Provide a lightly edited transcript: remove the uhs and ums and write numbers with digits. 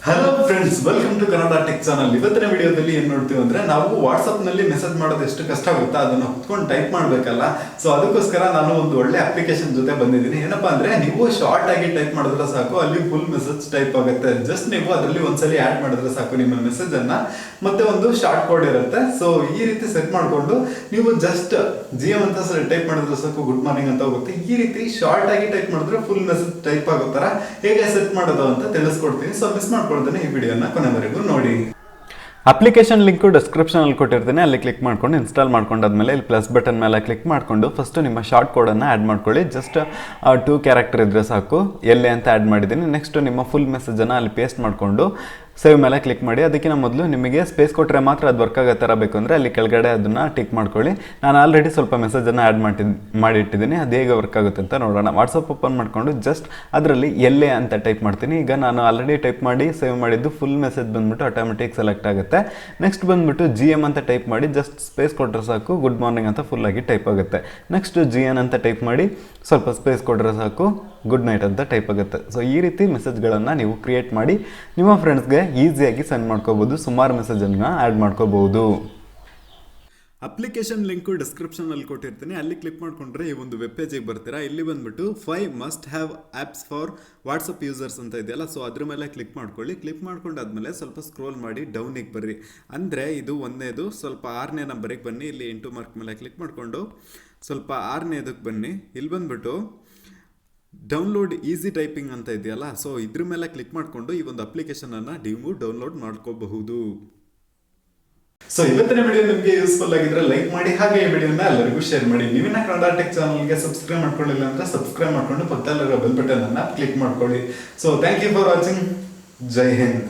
Hello friends, welcome to Kannada tech channel. ಇವತ್ತಿನ ವಿಡಿಯೋದಲ್ಲಿ ಏನ್ ನೋಡ್ತೀವಿ ಅಂದ್ರೆ ನಾವು ವಾಟ್ಸ್ಆಪ್ ನಲ್ಲಿ ಮೆಸೇಜ್ ಮಾಡೋದು ಎಷ್ಟು ಕಷ್ಟ ಆಗುತ್ತಾ ಅದನ್ನ ಹೊತ್ಕೊಂಡು ಟೈಪ್ ಮಾಡ್ಬೇಕಲ್ಲ. ಸೊ ಅದಕ್ಕೋಸ್ಕರ ನಾನು ಒಂದು ಒಳ್ಳೆ ಅಪ್ಲಿಕೇಶನ್ ಜೊತೆ ಬಂದಿದ್ದೀನಿ. ಏನಪ್ಪಾ ಅಂದ್ರೆ ನೀವು ಶಾರ್ಟ್ ಆಗಿ ಟೈಪ್ ಮಾಡಿದ್ರೆ ಸಾಕು, ಅಲ್ಲಿ ಫುಲ್ ಮೆಸೇಜ್ ಟೈಪ್ ಆಗುತ್ತೆ. ಜಸ್ಟ್ ನೀವು ಅದರಲ್ಲಿ ಒಂದ್ಸಲಿ ಆಡ್ ಮಾಡಿದ್ರೆ ಸಾಕು ನಿಮ್ಮ ಮೆಸೇಜ್ ಅನ್ನ, ಮತ್ತೆ ಒಂದು ಶಾರ್ಟ್ ಕೋಡ್ ಇರುತ್ತೆ. ಸೊ ಈ ರೀತಿ ಸೆಟ್ ಮಾಡ್ಕೊಂಡು ನೀವು ಜಸ್ಟ್ GM ಅಂತ ಟೈಪ್ ಮಾಡಿದ್ರೆ ಸಾಕು, ಗುಡ್ ಮಾರ್ನಿಂಗ್ ಅಂತ ಹೋಗುತ್ತೆ. ಈ ರೀತಿ ಶಾರ್ಟ್ ಆಗಿ ಟೈಪ್ ಮಾಡಿದ್ರೆ ಫುಲ್ ಮೆಸೇಜ್ ಟೈಪ್ ಆಗೋ ತರ ಹೇಗೆ ಸೆಟ್ ಮಾಡೋದು ಅಂತ ತಿಳಿಸ್ಕೊಡ್ತೀನಿ. ಸೊ ಮಿಸ್ ಮಾಡ್ಕೊಳ್ತೇನೆ, ಈ ವಿಡಿಯೋನ ಕೊನೆವರೆಗೂ ನೋಡಿ. ಅಪ್ಲಿಕೇಶನ್ ಲಿಂಕು ಡಿಸ್ಕ್ರಿಪ್ಷನಲ್ಲಿ ಕೊಟ್ಟಿರ್ತೀನಿ, ಅಲ್ಲಿ ಕ್ಲಿಕ್ ಮಾಡ್ಕೊಂಡು ಇನ್ಸ್ಟಾಲ್ ಮಾಡ್ಕೊಂಡಾದ್ಮೇಲೆ ಇಲ್ಲಿ ಪ್ಲಸ್ ಬಟನ್ ಮೇಲೆ ಕ್ಲಿಕ್ ಮಾಡಿಕೊಂಡು ಫಸ್ಟು ನಿಮ್ಮ ಶಾರ್ಟ್ ಕೋಡನ್ನು ಆ್ಯಡ್ ಮಾಡ್ಕೊಳ್ಳಿ. ಜಸ್ಟ್ 2 ಕ್ಯಾರೆಕ್ಟರ್ ಇದ್ದರೆ ಸಾಕು. ಎಲ್ಲೇ ಅಂತ ಆ್ಯಡ್ ಮಾಡಿದ್ದೀನಿ. ನೆಕ್ಸ್ಟು ನಿಮ್ಮ ಫುಲ್ ಮೆಸೇಜನ್ನು ಅಲ್ಲಿ ಪೇಸ್ಟ್ ಮಾಡಿಕೊಂಡು ಸೇವ್ ಮೇಲೆ ಕ್ಲಿಕ್ ಮಾಡಿ. ಅದಕ್ಕಿಂತ ಮೊದಲು ನಿಮಗೆ ಸ್ಪೇಸ್ ಕೊಟ್ಟರೆ ಮಾತ್ರ ಅದು ವರ್ಕ್ ಆಗೋ ಥರ ಬೇಕು ಅಂದರೆ ಅಲ್ಲಿ ಕೆಳಗಡೆ ಅದನ್ನು ಟಿಕ್ ಮಾಡ್ಕೊಳ್ಳಿ. ನಾನು ಆಲ್ರೆಡಿ ಸ್ವಲ್ಪ ಮೆಸೇಜನ್ನು ಆ್ಯಡ್ ಮಾಡಿಟ್ಟಿದ್ದೀನಿ. ಅದು ಹೇಗೆ ವರ್ಕ್ ಆಗುತ್ತೆ ಅಂತ ನೋಡೋಣ. ವಾಟ್ಸಪ್ ಓಪನ್ ಮಾಡಿಕೊಂಡು ಜಸ್ಟ್ ಅದರಲ್ಲಿ ಎಲ್ಲೇ ಅಂತ ಟೈಪ್ ಮಾಡ್ತೀನಿ. ಈಗ ನಾನು ಆಲ್ರೆಡಿ ಟೈಪ್ ಮಾಡಿ ಸೇವ್ ಮಾಡಿದ್ದು ಫುಲ್ ಮೆಸೇಜ್ ಬಂದುಬಿಟ್ಟು ಆಟೋಮೆಟಿಕ್ ಸೆಲೆಕ್ಟ್ ಆಗುತ್ತೆ. ನೆಕ್ಸ್ಟ್ ಬಂದುಬಿಟ್ಟು GM ಅಂತ ಟೈಪ್ ಮಾಡಿ ಜಸ್ಟ್ ಸ್ಪೇಸ್ ಕೊಟ್ಟರೆ ಸಾಕು, ಗುಡ್ ಮಾರ್ನಿಂಗ್ ಅಂತ ಫುಲ್ಲಾಗಿ ಟೈಪ್ ಆಗುತ್ತೆ. ನೆಕ್ಸ್ಟ್ GN ಅಂತ ಟೈಪ್ ಮಾಡಿ ಸ್ವಲ್ಪ ಸ್ಪೇಸ್ ಕೊಟ್ಟರೆ ಸಾಕು, ಗುಡ್ ನೈಟ್ ಅಂತ ಟೈಪ್ ಆಗುತ್ತೆ. ಸೊ ಈ ರೀತಿ ಮೆಸೇಜ್ಗಳನ್ನು ನೀವು ಕ್ರಿಯೇಟ್ ಮಾಡಿ ನಿಮ್ಮ ಫ್ರೆಂಡ್ಸ್ಗೆ ಈಸಿಯಾಗಿ ಸೆಂಡ್ ಮಾಡ್ಕೋಬೋದು. ಸುಮಾರು ಮೆಸೇಜನ್ನು ಆ್ಯಡ್ ಮಾಡ್ಕೋಬಹುದು. ಅಪ್ಲಿಕೇಶನ್ ಲಿಂಕು ಡಿಸ್ಕ್ರಿಪ್ಷನಲ್ಲಿ ಕೊಟ್ಟಿರ್ತೀನಿ, ಅಲ್ಲಿ ಕ್ಲಿಕ್ ಮಾಡಿಕೊಂಡ್ರೆ ಈ ಒಂದು ವೆಬ್ ಪೇಜಿಗೆ ಬರ್ತೀರಾ. ಇಲ್ಲಿ ಬಂದುಬಿಟ್ಟು 5 must have apps for WhatsApp users ಅಂತ ಇದೆಯಲ್ಲ, ಸೊ ಅದ್ರ ಮೇಲೆ ಕ್ಲಿಕ್ ಮಾಡ್ಕೊಳ್ಳಿ. ಕ್ಲಿಕ್ ಮಾಡ್ಕೊಂಡಾದ್ಮೇಲೆ ಸ್ವಲ್ಪ ಸ್ಕ್ರೋಲ್ ಮಾಡಿ ಡೌನಿಗೆ ಬರ್ರಿ. ಅಂದರೆ ಇದು ಒಂದನೇದು, ಸ್ವಲ್ಪ 6ನೇ ನಂಬರಿಗೆ ಬನ್ನಿ. ಇಲ್ಲಿ 8 ಮಾರ್ಕ್ ಮೇಲೆ ಕ್ಲಿಕ್ ಮಾಡಿಕೊಂಡು ಸ್ವಲ್ಪ 6ನೇದಕ್ಕೆ ಬನ್ನಿ. ಇಲ್ಲಿ ಬಂದುಬಿಟ್ಟು ಡೌನ್ಲೋಡ್ ಈಸಿ ಟೈಪಿಂಗ್ ಅಂತ ಇದೆಯಲ್ಲ, ಸೊ ಇದ್ರ ಮೇಲೆ ಕ್ಲಿಕ್ ಮಾಡಿಕೊಂಡು ಈ ಒಂದು ಅಪ್ಲಿಕೇಶನನ್ನು ನೀವು ಡೌನ್ಲೋಡ್ ಮಾಡ್ಕೋಬಹುದು. ಸೊ ಇವತ್ತಿನ ವಿಡಿಯೋ ನಿಮಗೆ ಯೂಸ್ಫುಲ್ ಆಗಿದ್ರೆ ಲೈಕ್ ಮಾಡಿ, ಹಾಗೆ ಈ ವಿಡಿಯೋನ ಎಲ್ಲರಿಗೂ ಶೇರ್ ಮಾಡಿ. ನೀವಿನ ಕನ್ನಡ ಟೆಕ್ ಚಾನಲ್ಗೆ ಸಬ್ಸ್ಕ್ರೈಬ್ ಮಾಡ್ಕೊಳ್ಳಿಲ್ಲ ಅಂದ್ರೆ ಸಬ್ಸ್ಕ್ರೈಬ್ ಮಾಡ್ಕೊಂಡು ಪಕ್ಕದಲ್ಲಿರೋ ಬೆಲ್ ಬಟನ್ ಅನ್ನ ಕ್ಲಿಕ್ ಮಾಡ್ಕೊಳ್ಳಿ. So thank you for watching. Jai Hind.